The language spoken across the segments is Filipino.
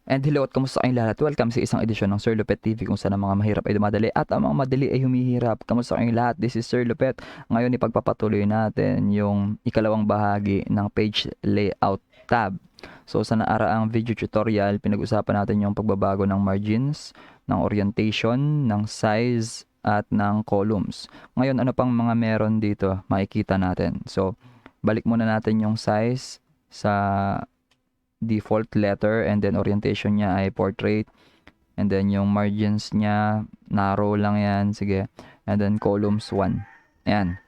And hello at kamusta kayong lahat? Welcome sa isang edisyon ng Sir Lupheht TV kung saan ang mga mahirap ay dumadali at ang mga madali ay humihirap. Kamusta kayong lahat? This is Sir Lupheht. Ngayon ipagpapatuloy natin yung ikalawang bahagi ng page layout tab. So sa naaraang video tutorial, pinag-usapan natin yung pagbabago ng margins, ng orientation, ng size, at ng columns. Ngayon ano pang mga meron dito makikita natin. So balik muna natin yung size sa default letter, and then orientation niya ay portrait, and then yung margins niya narrow lang yan, sige, and then columns 1, ayan.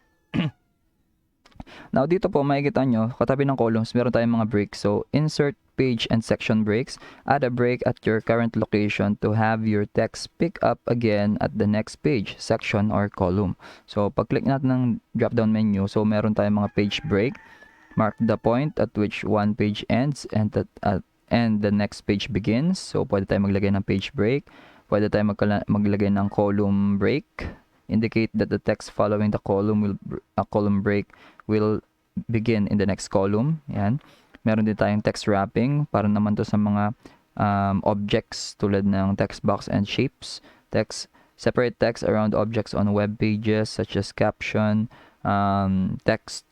Now dito po makikita nyo, katabi ng columns meron tayong mga breaks. So insert page and section breaks, add a break at your current location to have your text pick up again at the next page, section, or column. So pag click natin ng drop down menu, so meron tayong mga page break. Mark the point at which one page ends and the next page begins. So, pwede tayo maglagay ng page break. Pwede tayo maglagay ng column break. Indicate that the text following the column break will begin in the next column. Yan. Meron din tayong text wrapping para naman to sa mga objects tulad ng text box and shapes. Separate text around objects on web pages such as caption,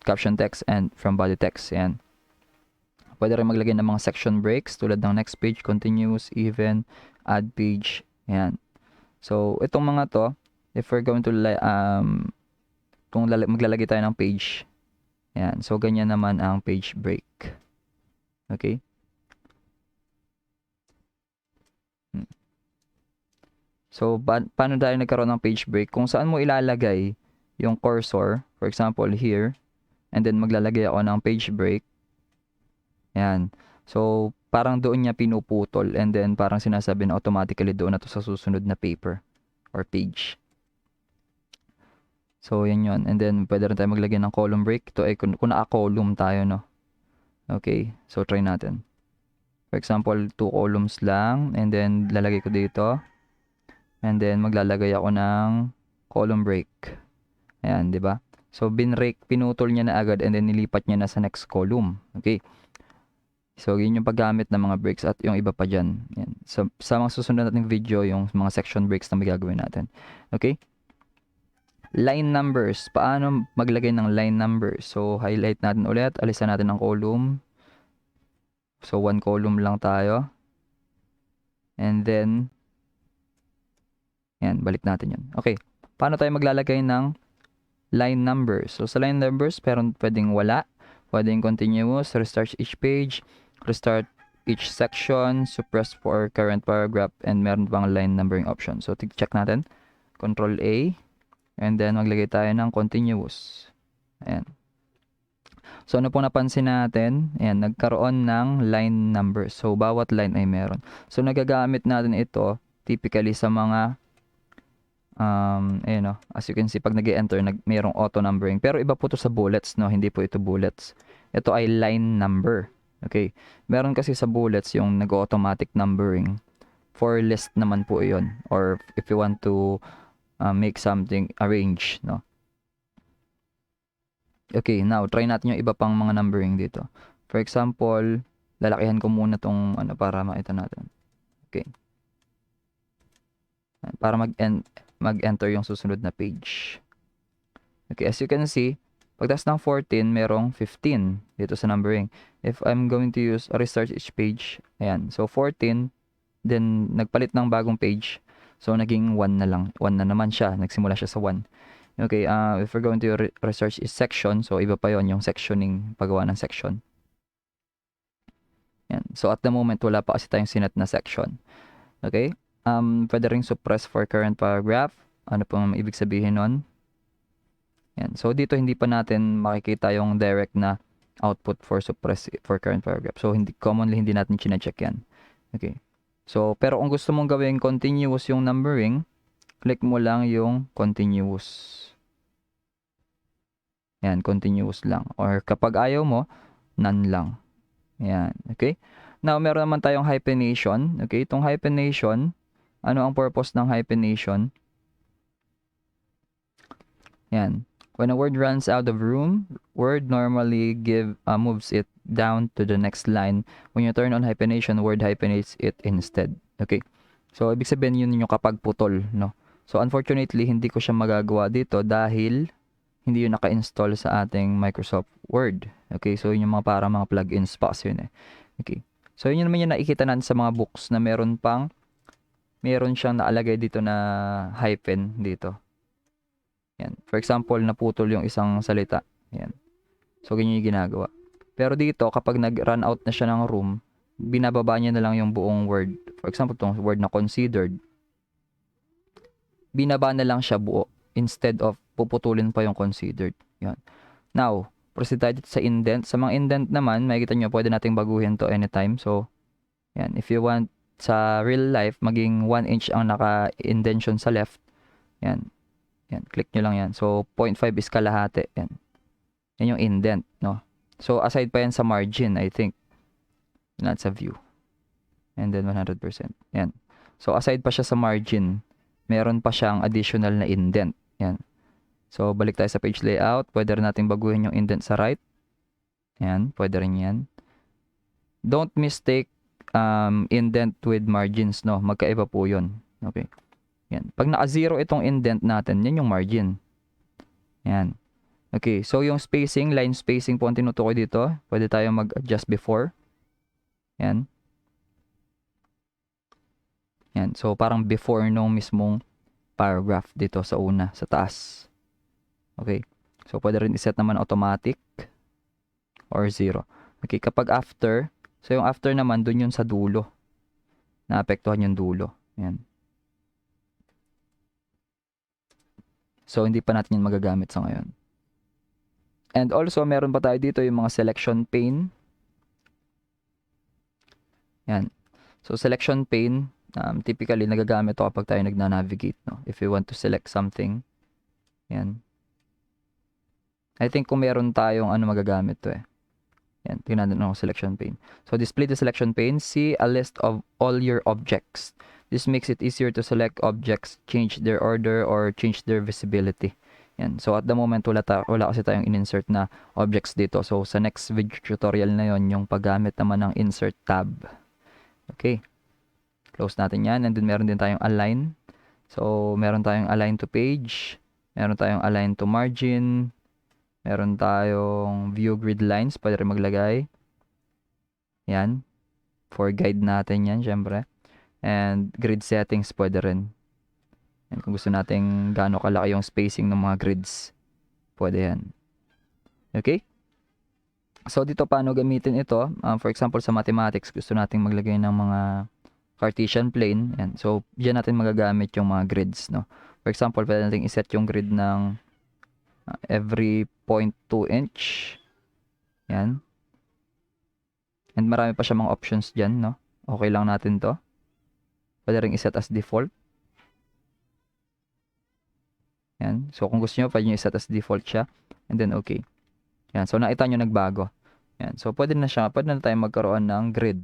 caption text, and from body text. Yan. Pwede rin maglagay ng mga section breaks tulad ng next page, continuous, even, add page. Yan. So itong mga to, if we're going to kung maglalagay tayo ng page, yan, so ganyan naman ang page break. Okay. So paano tayo nagkaroon ng page break? Kung saan mo ilalagay yung cursor, for example here, and then maglalagay ako ng page break. Yan. So parang doon niya pinuputol, and then parang sinasabi na automatically doon na to sa susunod na paper or page. So yan yun. And then pwede rin tayo maglagay ng column break. Ito ay kung naka-column tayo, no? Okay. So try natin. For example, 2 columns lang, and then lalagay ko dito. And then maglalagay ako ng column break. Ayan, di ba? So pinutol niya na agad, and then nilipat niya na sa next column. Okay. So yun yung paggamit ng mga breaks at yung iba pa dyan. Yan. So, sa mga susunod nating video, yung mga section breaks na magagawin natin. Okay. Line numbers. Paano maglagay ng line numbers? So highlight natin ulit. Alisan natin ang column. So 1 column lang tayo. And then yan, balik natin yun. Okay. Paano tayo maglalagay ng line numbers? So sa line numbers, pwedeng wala, pwedeng continuous, restart each page, restart each section, suppress for current paragraph, and meron pang line numbering option. So check natin. Control A, and then maglagay tayo ng continuous. Ayan. So ano pong napansin natin? Ayan, nagkaroon ng line numbers. So bawat line ay meron. So nagagamit natin ito typically sa mga ayun, no? As you can see, pag nag-enter, mayroong auto numbering. Pero iba po to sa bullets, no? Hindi po ito bullets. Ito ay line number. Okay. Meron kasi sa bullets yung nag-automatic numbering. For list naman po yun. Or if you want to make something arrange, no? Okay, now try natin yung iba pang mga numbering dito. For example, lalakihan ko muna tong para makita natin. Okay. Para mag-enter yung susunod na page. Okay, as you can see, pagtas ng 14, merong 15 dito sa numbering. If I'm going to use restart each page, ayan. So 14, then nagpalit ng bagong page. So naging 1 na lang. 1 na naman siya. Nagsimula siya sa 1. Okay, if we're going to restart each section, so iba pa yon yung sectioning, paggawa ng section. Yan. So at the moment, wala pa kasi tayong sinet na section. Okay? Pwede ring suppress for current paragraph. Ano pong ibig sabihin nun? Yan. So dito hindi pa natin makikita yung direct na output for suppress for current paragraph. So commonly hindi natin chine-check yan. Okay. So pero kung gusto mong gawing continuous yung numbering, click mo lang yung continuous. Yan, continuous lang. Or kapag ayaw mo, none lang. Yan. Okay. Now meron naman tayong hyphenation. Okay, itong hyphenation, ano ang purpose ng hyphenation? Yan. When a word runs out of room, word normally moves it down to the next line. When you turn on hyphenation, word hyphenates it instead. Okay? So, ibig sabihin yun yung kapag putol, no? So, unfortunately, hindi ko siya magagawa dito dahil hindi yun naka-install sa ating Microsoft Word. Okay? So, yun yung para mga plugins pa kasi yun eh. Okay? So, yun naman yung nakikita natin sa mga books na meron siyang naalagay dito na hyphen dito. Yan. For example, naputol yung isang salita. Yan. So, ganyan yung ginagawa. Pero dito, kapag nag-run out na siya ng room, binababa niya na lang yung buong word. For example, itong word na considered. Binaba na lang siya buo instead of puputulin pa yung considered. Yan. Now, proceed tayo dito sa indent. Sa mga indent naman, makikita nyo, pwede nating baguhin to anytime. So, yan. If you want sa real life, maging 1 inch ang naka-indentation sa left. Yan. Yan. Click nyo lang yan. So, 0.5 is kalahati. Yan. Yan yung indent, no? So, aside pa yan sa margin, I think. Not sa view. And then 100%. Yan. So, aside pa siya sa margin, meron pa siyang additional na indent. Yan. So, balik tayo sa page layout. Pwede rin natin baguhin yung indent sa right. Yan. Pwede rin yan. Don't mistake indent with margins, no? Magkaiba po yun. Okay. Yan. Pag naka-zero itong indent natin, yan yung margin. Yan. Okay. So, yung spacing, line spacing po ang tinutukoy dito. Pwede tayo mag-adjust before. Yan. Yan. So, parang before nung mismong paragraph dito sa una, sa taas. Okay. So, pwede rin iset naman automatic or 0. Okay. Kapag after, so yung after naman, dun yun sa dulo. Naapektuhan yung dulo. Yan. So, hindi pa natin yun magagamit sa ngayon. And also, meron pa tayo dito yung mga selection pane. Yan. So, selection pane, typically, nagagamit ito kapag tayo nagna-navigate, no? If you want to select something. Yan. I think kung meron tayong magagamit to eh. Yan. Tingnan natin ang selection pane. So, display the selection pane. See a list of all your objects. This makes it easier to select objects, change their order, or change their visibility. Yan. So, at the moment, wala kasi tayong in-insert na objects dito. So, sa next video tutorial na yon yung paggamit naman ng insert tab. Okay. Close natin yan. And then, meron din tayong align. So, meron tayong align to page. Meron tayong align to margin. Meron tayong view grid lines. Pwede rin maglagay. Yan. For guide natin yan, syempre. And grid settings pwede rin. Yan, kung gusto natin gaano kalaki yung spacing ng mga grids. Pwede yan. Okay? So, dito paano gamitin ito? For example, sa mathematics, gusto nating maglagay ng mga Cartesian plane. Yan. So, diyan natin magagamit yung mga grids, no? For example, pwede natin iset yung grid ng every 0.2 inch. Yan. And marami pa siya mga options dyan, no? Okay lang natin to. Pwede rin iset as default. Yan. So, kung gusto nyo, pwede nyo iset as default siya. And then, okay. Yan. So, nakita nyo nagbago. Yan. So, pwede na tayo magkaroon ng grid.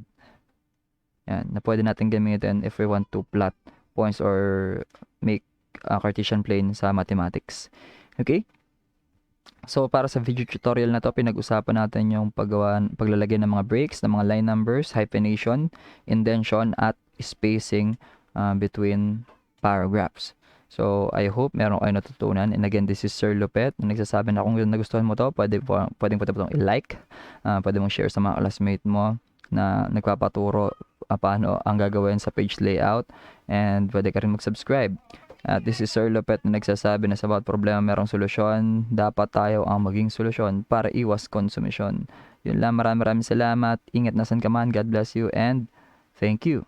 Yan. Na pwede natin gamitin if we want to plot points or make a Cartesian plane sa mathematics. Okay? So, para sa video tutorial na to, pinag-usapan natin yung paglalagay ng mga breaks, ng mga line numbers, hyphenation, indentation, at spacing between paragraphs. So, I hope meron kayo natutunan. And again, this is Sir Lupheht. Nagsasabi na kung nagustuhan mo to, pwedeng po itong i-like. Pwede mong share sa mga classmate mo na nagpapaturo paano ang gagawin sa page layout. And pwede ka rin mag-subscribe. This is Sir Lupheht na nagsasabi na sa bawat problema merong solusyon. Dapat tayo ang maging solusyon para iwas konsumisyon. Yun lang, maraming salamat. Ingat na san ka man. God bless you and thank you.